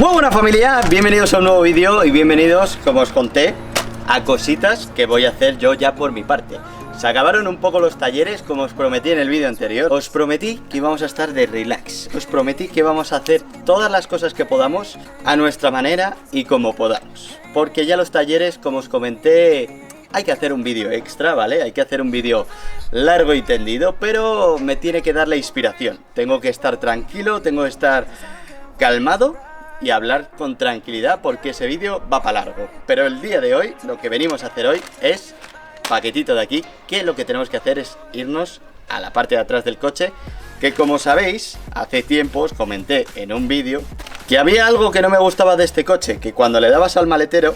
Muy buena familia, bienvenidos a un nuevo vídeo y bienvenidos, como os conté, a cositas que voy a hacer yo ya por mi parte. Se acabaron un poco los talleres, como os prometí en el vídeo anterior. Os prometí que íbamos a estar de relax. Os prometí que íbamos a hacer todas las cosas que podamos a nuestra manera y como podamos. Porque ya los talleres, como os comenté, hay que hacer un vídeo extra, ¿vale? Hay que hacer un vídeo largo y tendido, pero me tiene que dar la inspiración. Tengo que estar tranquilo, tengo que estar calmado y hablar con tranquilidad porque ese vídeo va para largo. Pero el día de hoy, lo que venimos a hacer hoy es paquetito de aquí, que lo que tenemos que hacer es irnos a la parte de atrás del coche, que como sabéis, hace tiempo os comenté en un vídeo que había algo que no me gustaba de este coche, que cuando le dabas al maletero,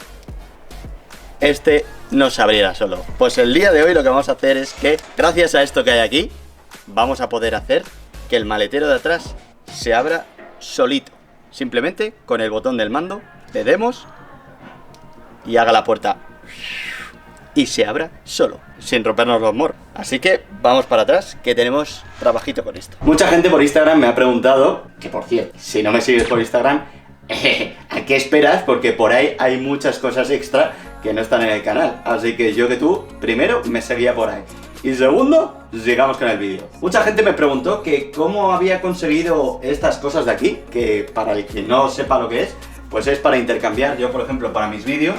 este no se abriera solo. Pues el día de hoy lo que vamos a hacer es que, gracias a esto que hay aquí, vamos a poder hacer que el maletero de atrás se abra solito. Simplemente con el botón del mando le demos y haga la puerta y se abra solo, sin rompernos los morros. Así que vamos para atrás, que tenemos trabajito con esto. Mucha gente por Instagram me ha preguntado, que por cierto, si no me sigues por Instagram, ¿a qué esperas? Porque por ahí hay muchas cosas extra que no están en el canal. Así que yo que tú, primero, me seguía por ahí. Y segundo, sigamos con el vídeo. Mucha gente me preguntó que cómo había conseguido estas cosas de aquí, que para el que no sepa lo que es, pues es para intercambiar. Yo, por ejemplo, para mis vídeos,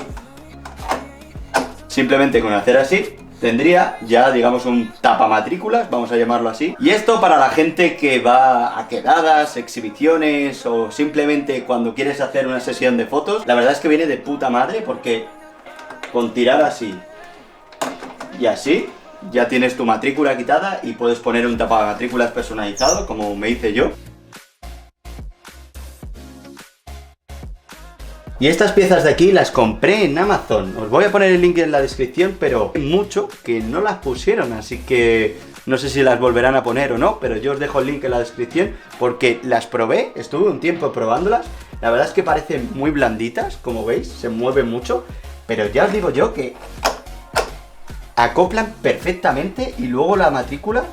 simplemente con hacer así, tendría ya, digamos, un tapamatrículas, vamos a llamarlo así. Y esto para la gente que va a quedadas, exhibiciones o simplemente cuando quieres hacer una sesión de fotos. La verdad es que viene de puta madre porque con tirar así y así ya tienes tu matrícula quitada y puedes poner un tapamatrículas personalizado, como me hice yo. Y estas piezas de aquí las compré en Amazon. Os voy a poner el link en la descripción, pero hay mucho que no las pusieron, así que no sé si las volverán a poner o no, pero yo os dejo el link en la descripción porque las probé, estuve un tiempo probándolas. La verdad es que parecen muy blanditas, como veis, se mueven mucho, pero ya os digo yo que acoplan perfectamente y luego la matrícula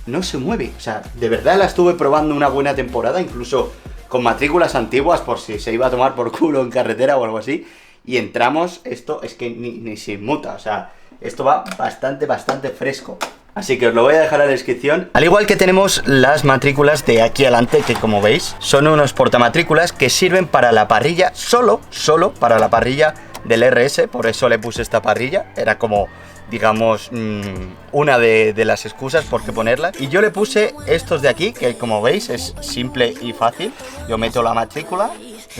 no se mueve. O sea, de verdad la estuve probando una buena temporada, incluso con matrículas antiguas por si se iba a tomar por culo en carretera o algo así, y entramos, esto es que ni se inmuta, o sea, esto va bastante fresco. Así que os lo voy a dejar en la descripción. Al igual que tenemos las matrículas de aquí adelante, que como veis, son unos portamatrículas que sirven para la parrilla, solo para la parrilla del RS, por eso le puse esta parrilla, era como, digamos, una de las excusas por qué ponerla. Y yo le puse estos de aquí, que como veis es simple y fácil. Yo meto la matrícula,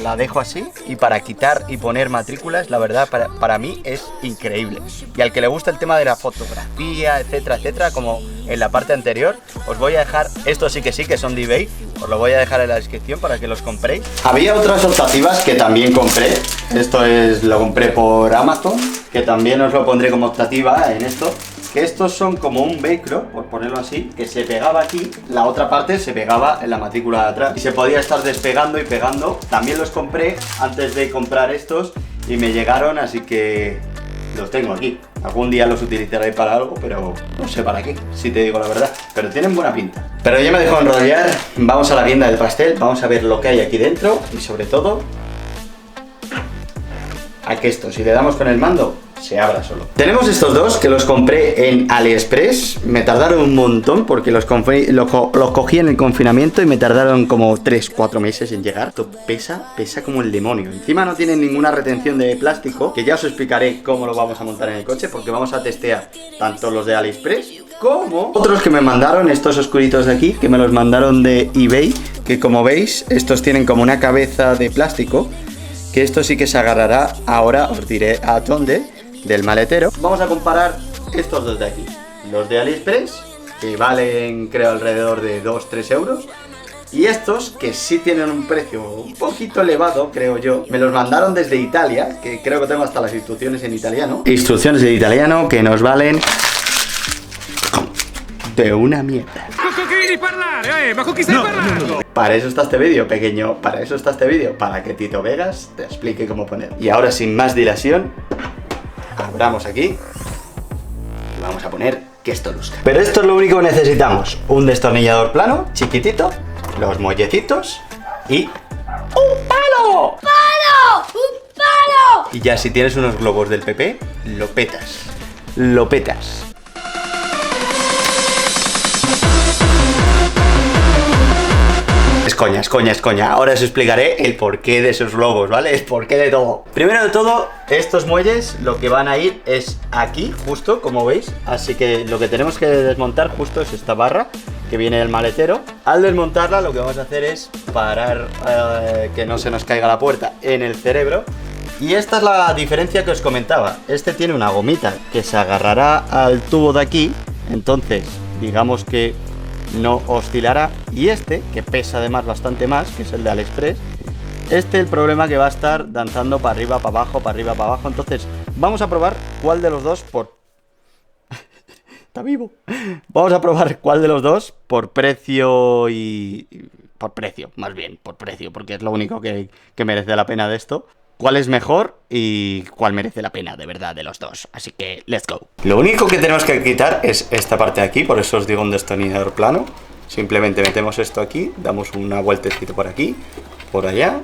la dejo así, y para quitar y poner matrículas, la verdad, para mí es increíble. Y al que le gusta el tema de la fotografía, etcétera, como en la parte anterior, os voy a dejar, estos sí que son de eBay, os lo voy a dejar en la descripción para que los compréis. Había otras optativas que también compré. Esto lo compré por Amazon, que también os lo pondré como optativa en esto. Que estos son como un velcro, por ponerlo así, que se pegaba aquí, la otra parte se pegaba en la matrícula de atrás y se podía estar despegando y pegando. También los compré antes de comprar estos y me llegaron, así que los tengo aquí. Algún día los utilizaré para algo, pero no sé para qué, si te digo la verdad. Pero tienen buena pinta. Pero ya me dejo enrollar, vamos a la guinda del pastel, vamos a ver lo que hay aquí dentro y sobre todo a que esto, si le damos con el mando, se abra solo. Tenemos estos dos que los compré en AliExpress. Me tardaron un montón porque los cogí en el confinamiento y me tardaron como 3-4 meses en llegar. Esto pesa como el demonio. Encima no tienen ninguna retención de plástico, que ya os explicaré cómo lo vamos a montar en el coche, porque vamos a testear tanto los de AliExpress como otros que me mandaron, estos oscuritos de aquí, que me los mandaron de eBay, que como veis, estos tienen como una cabeza de plástico, que esto sí que se agarrará, ahora os diré a dónde, del maletero. Vamos a comparar estos dos de aquí, los de AliExpress, que valen creo alrededor de 2-3 euros, y estos que sí tienen un precio un poquito elevado, creo yo. Me los mandaron desde Italia, que creo que tengo hasta las instrucciones en italiano. Instrucciones en italiano que nos valen de una mierda. No. Para eso está este vídeo, pequeño, para eso está este vídeo, para que Tito Vegas te explique cómo poner. Y ahora, sin más dilación, abramos aquí y vamos a poner que esto luzca. Pero esto es lo único que necesitamos: un destornillador plano, chiquitito, los muellecitos y ¡un palo! y ya si tienes unos globos del PP, lo petas. Lo petas. Es coña, es coña, es coña. Ahora os explicaré el porqué de esos globos, ¿vale? El porqué de todo. Primero de todo, estos muelles lo que van a ir es aquí, justo, como veis. Así que lo que tenemos que desmontar justo es esta barra que viene del maletero. Al desmontarla lo que vamos a hacer es parar que no se nos caiga la puerta en el cerebro. Y esta es la diferencia que os comentaba. Este tiene una gomita que se agarrará al tubo de aquí. Entonces, digamos que no oscilará. Y este, que pesa además bastante más, que es el de AliExpress, el problema que va a estar danzando para arriba, para abajo, para arriba, para abajo. Entonces, vamos a probar cuál de los dos Está vivo. Vamos a probar cuál de los dos por precio y... Por precio, más bien, por precio, porque es lo único que merece la pena de esto. Cuál es mejor y cuál merece la pena de verdad de los dos. Así que, let's go. Lo único que tenemos que quitar es esta parte de aquí, por eso os digo un destornillador plano. Simplemente metemos esto aquí, damos una vueltecita por aquí, por allá.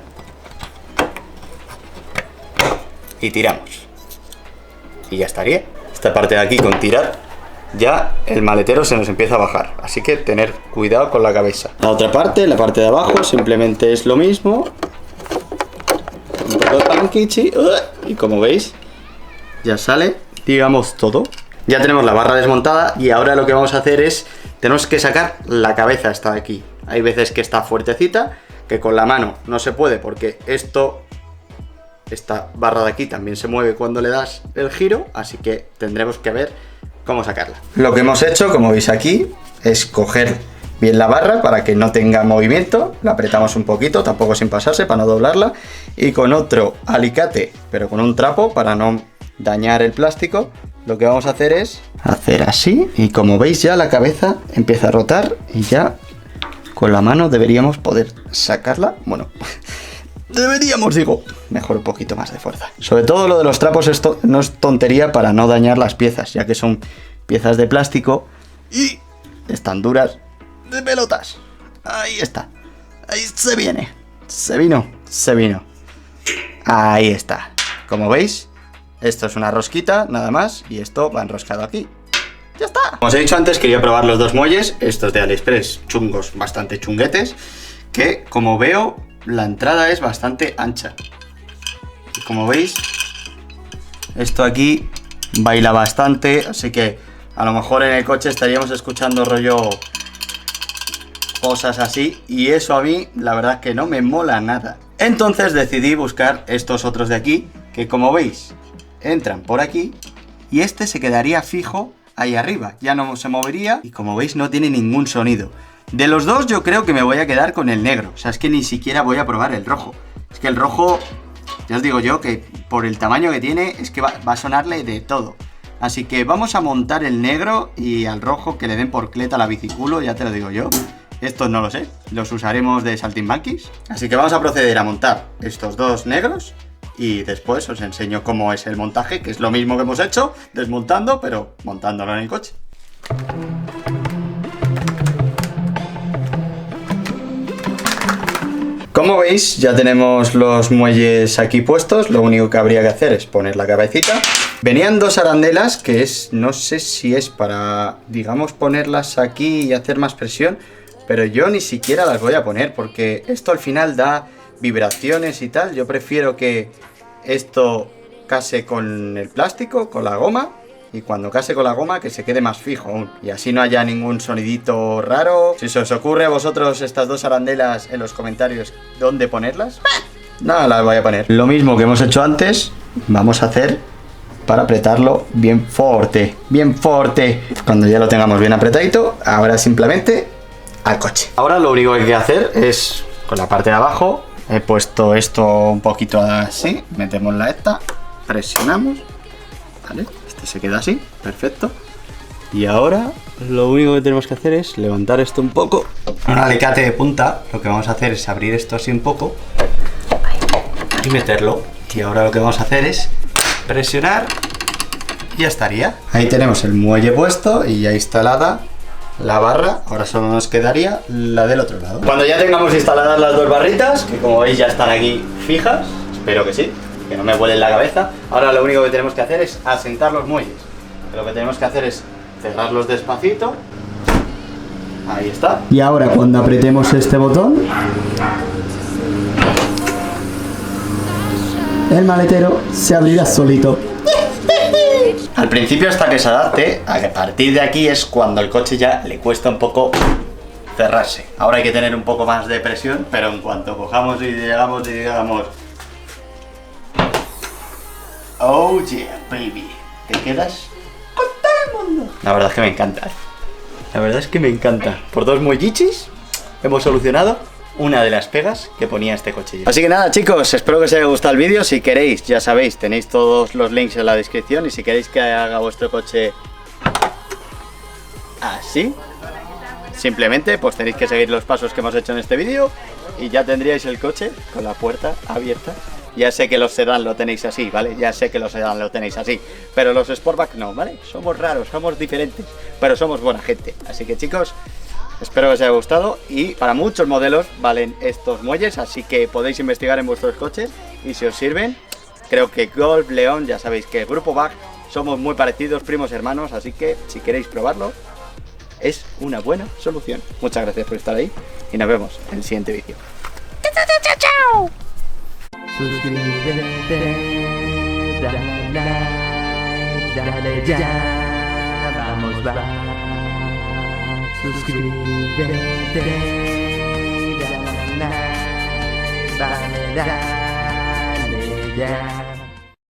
Y tiramos. Y ya estaría. Esta parte de aquí con tirar, ya el maletero se nos empieza a bajar. Así que tener cuidado con la cabeza. La otra parte, la parte de abajo, simplemente es lo mismo. Un poco de panquichi, y como veis, ya sale, digamos, todo. Ya tenemos la barra desmontada y ahora lo que vamos a hacer es, tenemos que sacar la cabeza esta de aquí. Hay veces que está fuertecita, que con la mano no se puede porque esta barra de aquí también se mueve cuando le das el giro, así que tendremos que ver cómo sacarla. Lo que hemos hecho, como veis aquí, es coger bien la barra para que no tenga movimiento, la apretamos un poquito, tampoco sin pasarse para no doblarla, y con otro alicate, pero con un trapo para no dañar el plástico, lo que vamos a hacer es hacer así, y como veis ya la cabeza empieza a rotar y ya con la mano deberíamos poder sacarla, bueno, deberíamos, digo, mejor un poquito más de fuerza. Sobre todo lo de los trapos, esto no es tontería para no dañar las piezas, ya que son piezas de plástico y están duras de pelotas. Ahí está. Ahí se viene. Se vino. Ahí está. Como veis, esto es una rosquita, nada más. Y esto va enroscado aquí. ¡Ya está! Como os he dicho antes, quería probar los dos muelles. Estos de AliExpress, chungos, bastante chunguetes. Que, como veo, la entrada es bastante ancha. Y como veis, esto aquí baila bastante. Así que, a lo mejor en el coche estaríamos escuchando rollo... cosas así, y eso a mí la verdad que no me mola nada. Entonces decidí buscar estos otros de aquí, que como veis entran por aquí y este se quedaría fijo ahí arriba, ya no se movería y como veis no tiene ningún sonido. De los dos yo creo que me voy a quedar con el negro, o sea, es que ni siquiera voy a probar el rojo. Es que el rojo, ya os digo yo que por el tamaño que tiene es que va a sonarle de todo. Así que vamos a montar el negro y al rojo que le den por cleta la biciculo, ya te lo digo yo. Estos no lo sé, los usaremos de saltimbanquis. Así que vamos a proceder a montar estos dos negros y después os enseño cómo es el montaje, que es lo mismo que hemos hecho, desmontando, pero montándolo en el coche. Como veis, ya tenemos los muelles aquí puestos, lo único que habría que hacer es poner la cabecita. Venían dos arandelas, que es, no sé si es para, digamos, ponerlas aquí y hacer más presión, pero yo ni siquiera las voy a poner porque esto al final da vibraciones y tal. Yo prefiero que esto case con el plástico, con la goma, y cuando case con la goma que se quede más fijo aún, y así no haya ningún sonidito raro. Si se os ocurre a vosotros estas dos arandelas en los comentarios dónde ponerlas, nada, las voy a poner. Lo mismo que hemos hecho antes, vamos a hacer para apretarlo bien fuerte, bien fuerte. Cuando ya lo tengamos bien apretadito, ahora simplemente al coche. Ahora lo único que hay que hacer es, con la parte de abajo, he puesto esto un poquito así, metemos la esta, presionamos, ¿vale? Este se queda así, perfecto. Y ahora lo único que tenemos que hacer es levantar esto un poco. Un alicate de punta, lo que vamos a hacer es abrir esto así un poco y meterlo. Y ahora lo que vamos a hacer es presionar y ya estaría. Ahí tenemos el muelle puesto y ya instalada la barra. Ahora solo nos quedaría la del otro lado. Cuando ya tengamos instaladas las dos barritas, que como veis ya están aquí fijas, espero que sí, que no me vuele la cabeza. Ahora lo único que tenemos que hacer es asentar los muelles. Lo que tenemos que hacer es cerrarlos despacito. Ahí está. Y ahora cuando apretemos este botón, el maletero se abrirá solito. Al principio, hasta que se adapte, a partir de aquí es cuando el coche ya le cuesta un poco cerrarse. Ahora hay que tener un poco más de presión, pero en cuanto cojamos y llegamos y digamos oh yeah, baby, te quedas con todo el mundo. La verdad es que me encanta. La verdad es que me encanta. Por 2 muellichis hemos solucionado una de las pegas que ponía este coche. Así que nada, chicos, espero que os haya gustado el vídeo. Si queréis, ya sabéis, tenéis todos los links en la descripción. Y si queréis que haga vuestro coche así, simplemente pues tenéis que seguir los pasos que hemos hecho en este vídeo y ya tendríais el coche con la puerta abierta. Ya sé que los sedán lo tenéis así, ¿vale? Ya sé que los sedán lo tenéis así, pero los Sportback no, ¿vale? Somos raros, somos diferentes, pero somos buena gente. Así que, chicos, espero que os haya gustado y para muchos modelos valen estos muelles, así que podéis investigar en vuestros coches y si os sirven, creo que Golf, León, ya sabéis que Grupo BAG somos muy parecidos, primos hermanos, así que si queréis probarlo, es una buena solución. Muchas gracias por estar ahí y nos vemos en el siguiente vídeo. ¡Chao! Suscríbete, dale like, dale ya, vamos va. Suscríbete, dale like, dale ya.